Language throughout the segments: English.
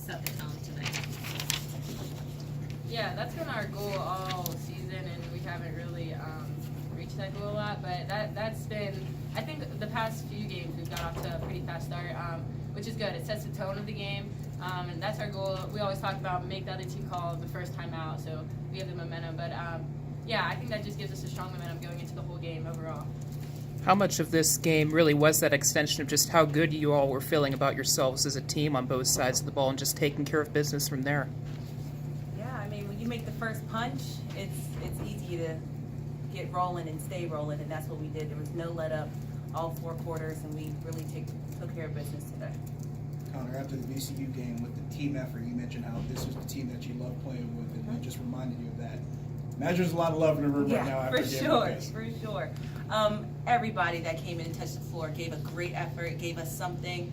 set the tone tonight? Yeah, that's been our goal all season, and we haven't really reached that goal a lot. But that's been, I think, the past few games we've got off to a pretty fast start, which is good. It sets the tone of the game, and that's our goal. We always talk about make the other team call the first time out, so we have the momentum. But yeah, I think that just gives us a strong momentum going into the whole game overall. How much of this game really was that extension of just how good you all were feeling about yourselves as a team on both sides of the ball and just taking care of business from there? Yeah, I mean, when you make the first punch, it's easy to get rolling and stay rolling, and that's what we did. There was no let up all 4 quarters, and we really took care of business today. Conor, after the VCU game, with the team effort, you mentioned how this was the team that you love playing with, and it just reminded you of that. Imagine there's a lot of love in the room right now after a game like this. For sure. Everybody that came in and touched the floor gave a great effort, gave us something.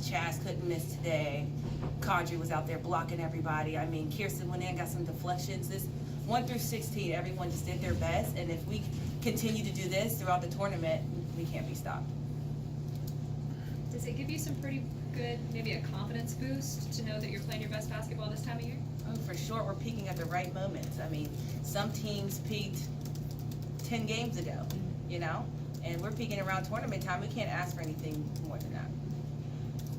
Chaz couldn't miss today. Kadri was out there blocking everybody. I mean, Kirsten went in, got some deflections. This 1 through 16, everyone just did their best, and if we continue to do this throughout the tournament, we can't be stopped. Does it give you some pretty good, maybe a confidence boost to know that you're playing your best basketball this time of year? Oh, for sure, we're peaking at the right moments. I mean, some teams peaked 10 games ago, you know, and we're peaking around tournament time. We can't ask for anything more than that.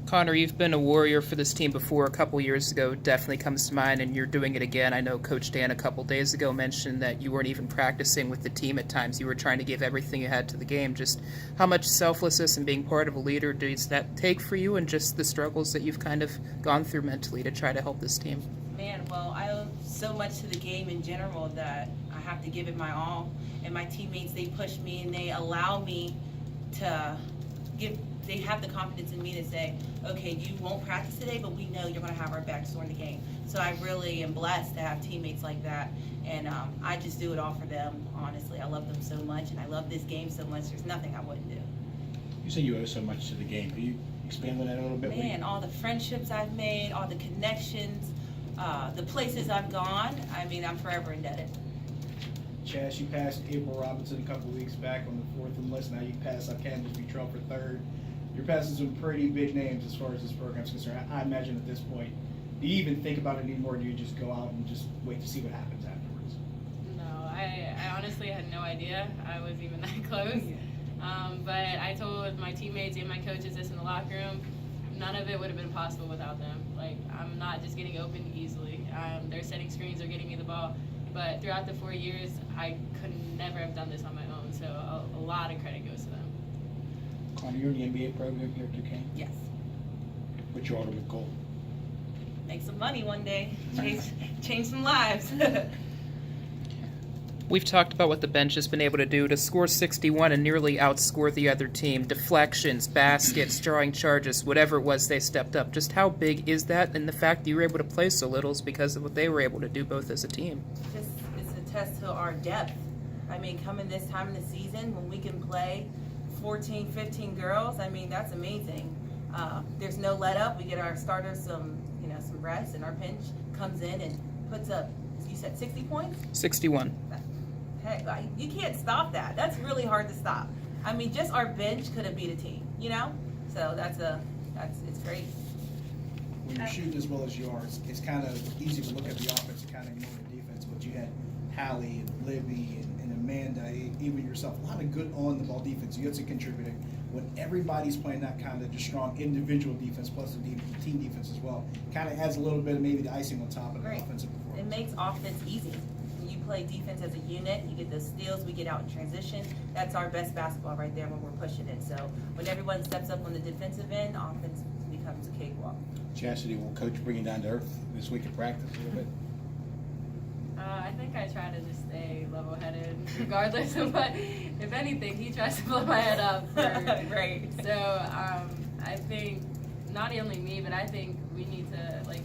Conor, you've been a warrior for this team before a couple years ago. Definitely comes to mind, and you're doing it again. I know Coach Dan a couple days ago mentioned that you weren't even practicing with the team at times. You were trying to give everything you had to the game. Just how much selflessness and being part of a leader does that take for you, and just the struggles that you've kind of gone through mentally to try to help this team? Man, well, I owe so much to the game in general that I have to give it my all. And my teammates, they push me and they allow me to they have the confidence in me to say, okay, you won't practice today, but we know you're going to have our backs during the game. So I really am blessed to have teammates like that. And I just do it all for them, honestly. I love them so much, and I love this game so much. There's nothing I wouldn't do. You say you owe so much to the game. Can you expand on that a little bit? Man, all the friendships I've made, all the connections, the places I've gone, I mean, I'm forever indebted. Chaz, you passed April Robinson a couple weeks back on the 4th in list. Now you pass up Candace Butrell for 3rd. You're passing some pretty big names as far as this program's concerned. I imagine at this point, do you even think about it anymore, or do you just go out and just wait to see what happens afterwards? No, I honestly had no idea I was even that close. But I told my teammates and my coaches this in the locker room. None of it would have been possible without them. Like, I'm not just getting open easily. They're setting screens or getting me the ball. But throughout the 4 years, I could never have done this on my own. So a lot of credit goes to them. Conor, you're in the NBA program here at Duquesne. Yes. What's your ultimate goal? Make some money one day. Change some lives. We've talked about what the bench has been able to do to score 61 and nearly outscore the other team. Deflections, baskets, drawing charges, whatever it was, they stepped up. Just how big is that? And the fact that you were able to play so little is because of what they were able to do both as a team. It's a test to our depth. I mean, coming this time in the season when we can play 14, 15 girls, I mean, that's amazing. There's no let up. We get our starters some rest, and our bench comes in and puts up, you said 60 points? 61. Heck, you can't stop that. That's really hard to stop. I mean, just our bench could have beat a team, you know? So it's great. When you're shooting as well as you are, it's kind of easy to look at the offense and kind of ignore the defense, but you had Hallie and Libby and Amanda, even yourself, a lot of good on-the-ball defense. You had to contribute. When everybody's playing that kind of just strong individual defense plus the team defense as well, kind of adds a little bit of maybe the icing on top of the offensive performance. It makes offense easy. When you play defense as a unit, you get the steals, we get out in transition. That's our best basketball right there when we're pushing it. So when everyone steps up on the defensive end, offense becomes a cakewalk. Chassidy, will Coach bring you down to earth this week at practice a little bit? I think I try to just stay level-headed regardless of what, if anything, he tries to blow my head up. Right. So I think not only me, but I think we need to, like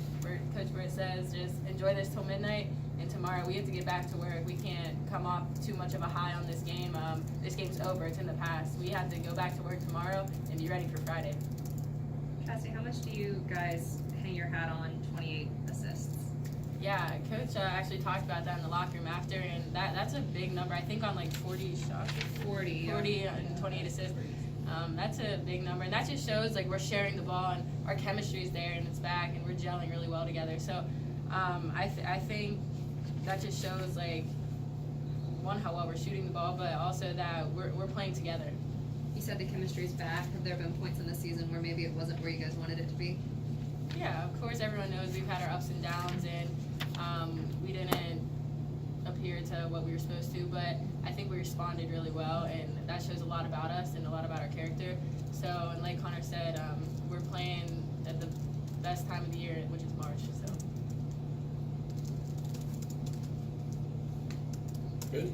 Coach Britt says, just enjoy this till midnight, and tomorrow we have to get back to work. We can't come off too much of a high on this game. This game's over. It's in the past. We have to go back to work tomorrow and be ready for Friday. Cassie, how much do you guys hang your hat on 28 assists? Yeah, Coach actually talked about that in the locker room after, and that's a big number. I think on like 40 shots, 40 and 28 assists. That's a big number, and that just shows like we're sharing the ball and our chemistry is there and it's back and we're gelling really well together. So I think that just shows like one, how well we're shooting the ball, but also that we're playing together. You said the chemistry's back. Have there been points in the season where maybe it wasn't where you guys wanted it to be? Yeah, of course, everyone knows we've had our ups and downs, and we didn't appear to what we were supposed to, but I think we responded really well, and that shows a lot about us and a lot about our character. So, and like Conor said, we're playing at the best time of the year, which is March. So. Good.